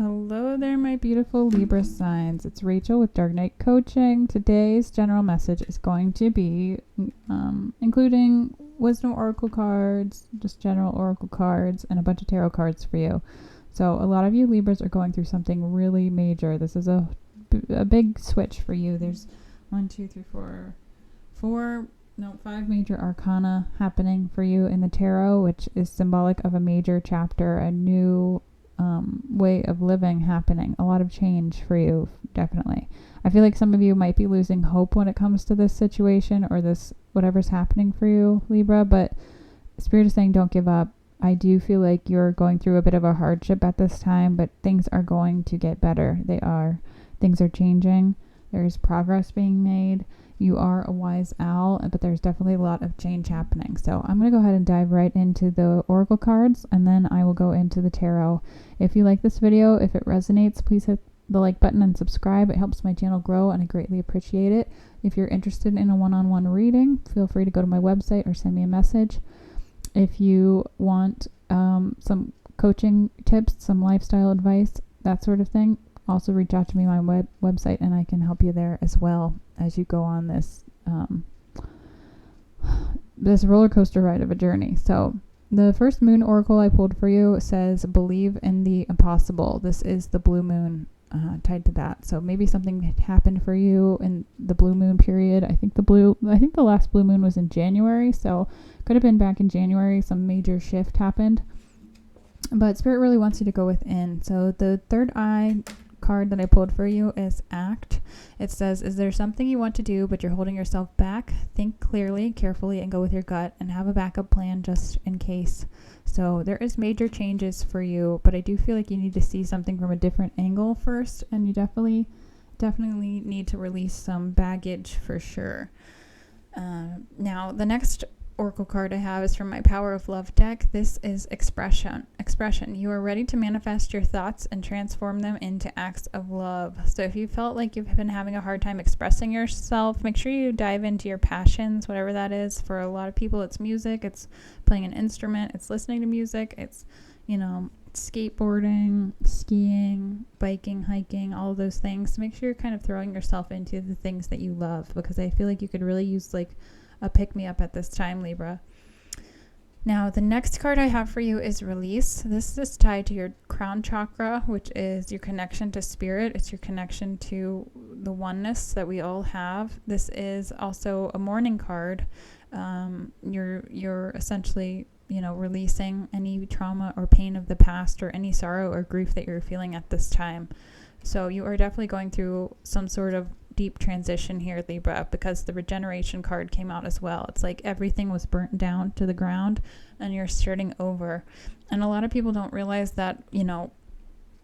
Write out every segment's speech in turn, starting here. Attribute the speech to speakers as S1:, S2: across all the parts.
S1: Hello there, my beautiful Libra signs. It's Rachael with Dark Knight Coaching. Today's general message is going to be including wisdom oracle cards, just general oracle cards, and a bunch of tarot cards for you. So a lot of you Libras are going through something really major. This is a big switch for you. There's 5 major arcana happening for you in the tarot, which is symbolic of a major chapter, a new way of living happening, a lot of change for you, definitely. I feel like some of you might be losing hope when it comes to this situation or this whatever's happening for you, Libra, but Spirit is saying don't give up. I do feel like you're going through a bit of a hardship at this time, but things are going to get better. They are. Things are changing. There's progress being made. You are a wise owl, but there's definitely a lot of change happening. So I'm going to go ahead and dive right into the oracle cards, and then I will go into the tarot. If you like this video, if it resonates, please hit the like button and subscribe. It helps my channel grow, and I greatly appreciate it. If you're interested in a one-on-one reading, feel free to go to my website or send me a message. If you want some coaching tips, some lifestyle advice, that sort of thing, also reach out to me on my website, and I can help you there as well as you go on this this roller coaster ride of a journey. So the first moon oracle I pulled for you says believe in the impossible. This is the blue moon tied to that. So maybe something happened for you in the blue moon period. I think the last blue moon was in January, so could have been back in January. Some major shift happened, but Spirit really wants you to go within. So the third eye card that I pulled for you is act. It says, is there something you want to do but you're holding yourself back? Think clearly, carefully, and go with your gut, and have a backup plan just in case. So there is major changes for you, but I do feel like you need to see something from a different angle first, and you definitely need to release some baggage for sure. Now the next oracle card I have is from my Power of Love deck. This is expression. You are ready to manifest your thoughts and transform them into acts of love. So if you felt like you've been having a hard time expressing yourself, make sure you dive into your passions, whatever that is. For a lot of people, it's music, it's playing an instrument, it's listening to music, it's, skateboarding, skiing, biking, hiking, all of those things. So make sure you're kind of throwing yourself into the things that you love, because I feel like you could really use like a pick-me-up at this time, Libra. Now, the next card I have for you is release. This is tied to your crown chakra, which is your connection to spirit. It's your connection to the oneness that we all have. This is also a mourning card. You're essentially, releasing any trauma or pain of the past, or any sorrow or grief that you're feeling at this time. So you are definitely going through some sort of deep transition here, Libra, because the regeneration card came out as well. It's like everything was burnt down to the ground and you're starting over. And a lot of people don't realize that,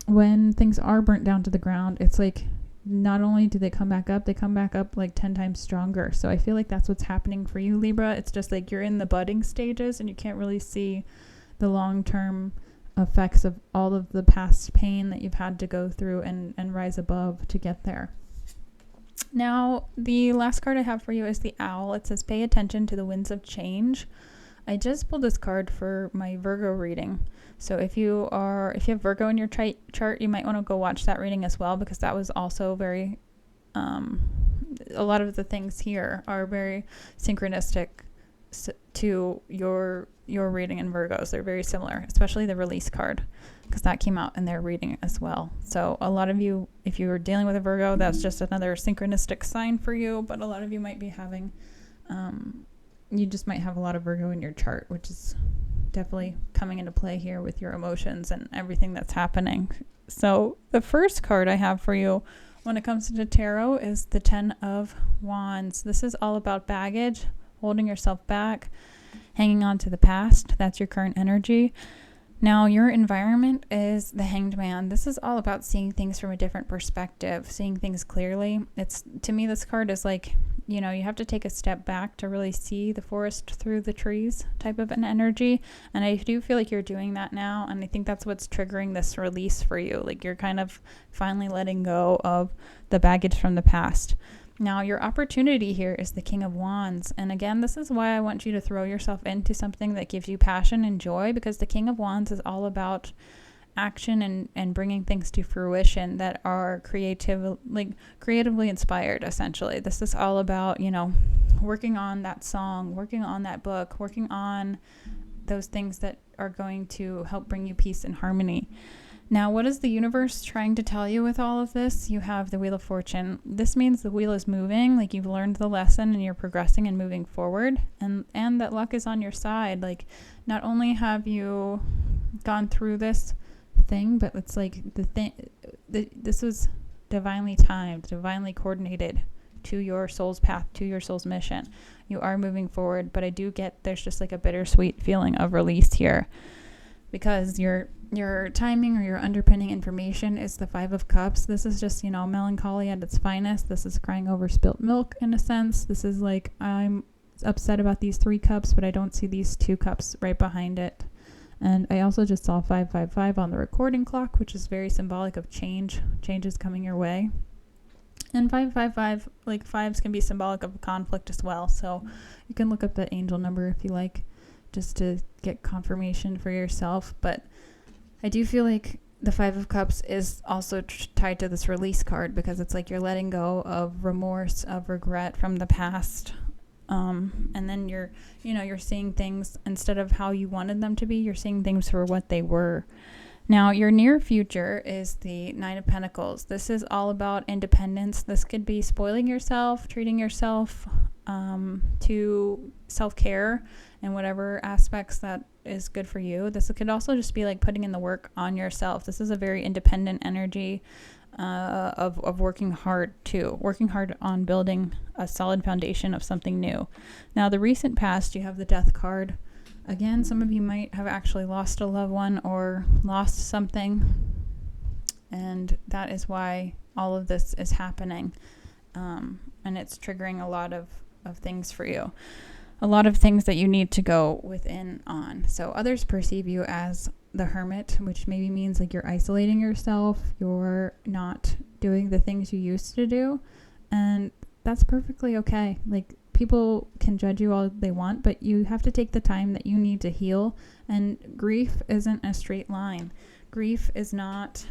S1: when things are burnt down to the ground, it's like not only do they come back up, they come back up like 10 times stronger. So I feel like that's what's happening for you, Libra. It's just like you're in the budding stages and you can't really see the long-term effects of all of the past pain that you've had to go through and rise above to get there. Now, the last card I have for you is the owl. It says, pay attention to the winds of change. I just pulled this card for my Virgo reading. So if you have Virgo in your chart, you might want to go watch that reading as well, because that was also very, a lot of the things here are very synchronistic to your reading in Virgos. They're very similar, especially the release card, because that came out in their reading as well. So a lot of you, if you were dealing with a Virgo, that's just another synchronistic sign for you. But a lot of you might be having, you just might have a lot of Virgo in your chart, which is definitely coming into play here with your emotions and everything that's happening. So the first card I have for you when it comes to tarot is the 10 of Wands. This is all about baggage, holding yourself back, hanging on to the past. That's your current energy. Now, your environment is the Hanged Man. This is all about seeing things from a different perspective, seeing things clearly. To me, this card is like, you have to take a step back to really see the forest through the trees type of an energy. And I do feel like you're doing that now. And I think that's what's triggering this release for you. Like you're kind of finally letting go of the baggage from the past. Now, your opportunity here is the King of Wands. And again, this is why I want you to throw yourself into something that gives you passion and joy, because the King of Wands is all about action and bringing things to fruition that are creatively inspired, essentially. This is all about, working on that song, working on that book, working on those things that are going to help bring you peace and harmony. Now, what is the universe trying to tell you with all of this? You have the Wheel of Fortune. This means the wheel is moving, like you've learned the lesson and you're progressing and moving forward, and that luck is on your side. Like, not only have you gone through this thing, but it's like this was divinely timed, divinely coordinated to your soul's path, to your soul's mission. You are moving forward, but I do get there's just like a bittersweet feeling of release here, because your timing or your underpinning information is the Five of Cups. This is just, melancholy at its finest. This is crying over spilt milk in a sense. This is like, I'm upset about these 3 cups, but I don't see these 2 cups right behind it. And I also just saw 555 on the recording clock, which is very symbolic of change. Change is coming your way. And 555, like 5s can be symbolic of conflict as well. So you can look up the angel number if you like, just to get confirmation for yourself. But I do feel like the 5 of Cups is also tied to this release card, because it's like you're letting go of remorse, of regret from the past. And then you're seeing things instead of how you wanted them to be. You're seeing things for what they were. Now, your near future is the 9 of Pentacles. This is all about independence. This could be spoiling yourself, treating yourself to self-care and whatever aspects that is good for you. This could also just be like putting in the work on yourself. This is a very independent energy of working hard too. Working hard on building a solid foundation of something new. Now, the recent past, you have the Death card. Again, some of you might have actually lost a loved one or lost something, and that is why all of this is happening, and it's triggering a lot of things for you, a lot of things that you need to go within on. So others perceive you as the hermit, which maybe means like you're isolating yourself, you're not doing the things you used to do, and that's perfectly okay. Like, people can judge you all they want, but you have to take the time that you need to heal. And grief isn't a straight line. Grief is not,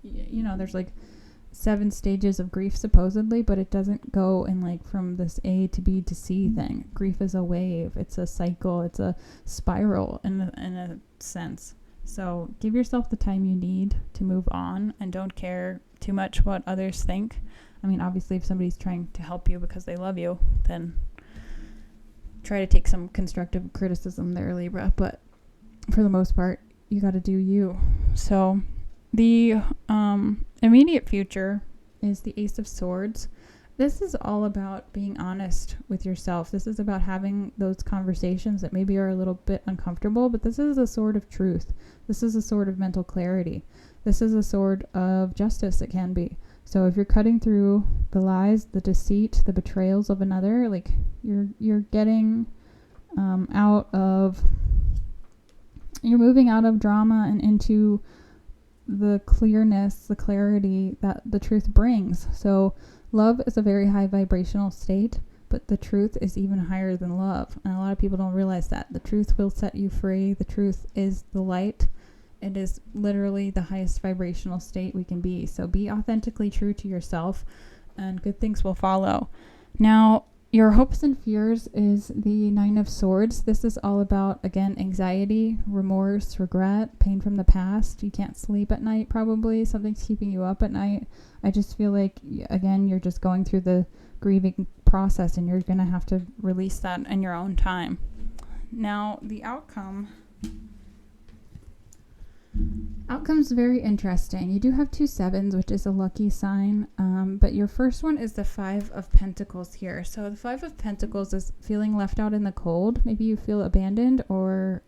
S1: there's like 7 stages of grief supposedly, but it doesn't go in like from this A to B to C thing. Grief is a wave. It's a cycle. It's a spiral in a sense. So give yourself the time you need to move on, and don't care too much what others think. I mean, obviously, if somebody's trying to help you because they love you, then try to take some constructive criticism there, Libra. But for the most part, you got to do you. So the immediate future is the Ace of Swords. This is all about being honest with yourself. This is about having those conversations that maybe are a little bit uncomfortable, but this is a sword of truth. This is a sword of mental clarity. This is a sword of justice, it can be. So if you're cutting through the lies, the deceit, the betrayals of another, like you're getting you're moving out of drama and into the clearness, the clarity that the truth brings. So love is a very high vibrational state, but the truth is even higher than love. And a lot of people don't realize that. The truth will set you free. The truth is the light. It is literally the highest vibrational state we can be. So be authentically true to yourself, and good things will follow. Now, your hopes and fears is the 9 of Swords. This is all about, again, anxiety, remorse, regret, pain from the past. You can't sleep at night, probably. Something's keeping you up at night. I just feel like, again, you're just going through the grieving process, and you're going to have to release that in your own time. Now, the Outcome's very interesting. You do have 2 sevens, which is a lucky sign, but your first one is the 5 of Pentacles here. So the 5 of Pentacles is feeling left out in the cold. Maybe you feel abandoned or,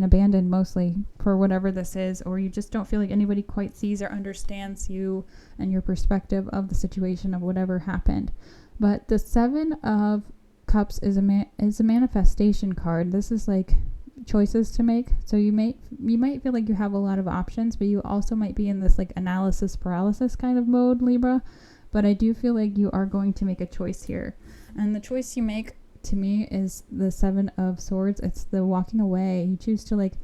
S1: abandoned mostly for whatever this is, or you just don't feel like anybody quite sees or understands you and your perspective of the situation of whatever happened. But the 7 of Cups is a manifestation card. This is like choices to make. So you might feel like you have a lot of options, but you also might be in this like analysis paralysis kind of mode, Libra. But I do feel like you are going to make a choice here, and the choice you make to me is the Seven of Swords. It's the walking away. You choose to like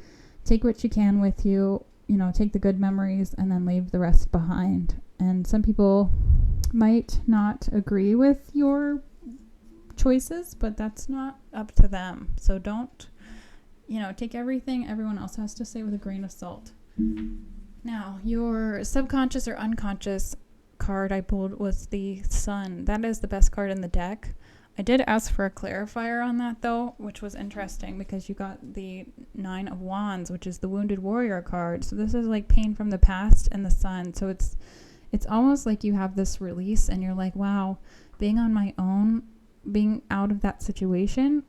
S1: take what you can with you, you know, take the good memories and then leave the rest behind. And some people might not agree with your choices, but that's not up to them. So don't, you know, take everything everyone else has to say with a grain of salt. Now, your subconscious or unconscious card I pulled was the Sun. That is the best card in the deck. I did ask for a clarifier on that though, which was interesting because you got the Nine of Wands, which is the Wounded Warrior card. So this is like pain from the past and the Sun. So it's almost like you have this release and you're like, wow, being on my own, being out of that situation,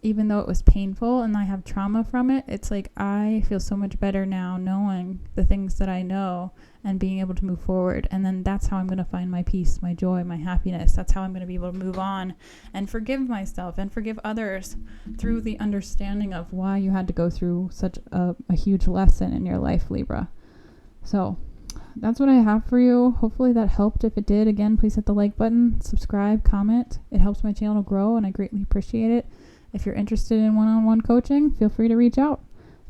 S1: even though it was painful and I have trauma from it, it's like I feel so much better now knowing the things that I know and being able to move forward. And then that's how I'm going to find my peace, my joy, my happiness. That's how I'm going to be able to move on and forgive myself and forgive others through the understanding of why you had to go through such a huge lesson in your life, Libra. So that's what I have for you. Hopefully that helped. If it did, again, please hit the like button, subscribe, comment. It helps my channel grow and I greatly appreciate it. If you're interested in one-on-one coaching, feel free to reach out.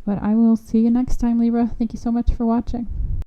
S1: But I will see you next time, Libra. Thank you so much for watching.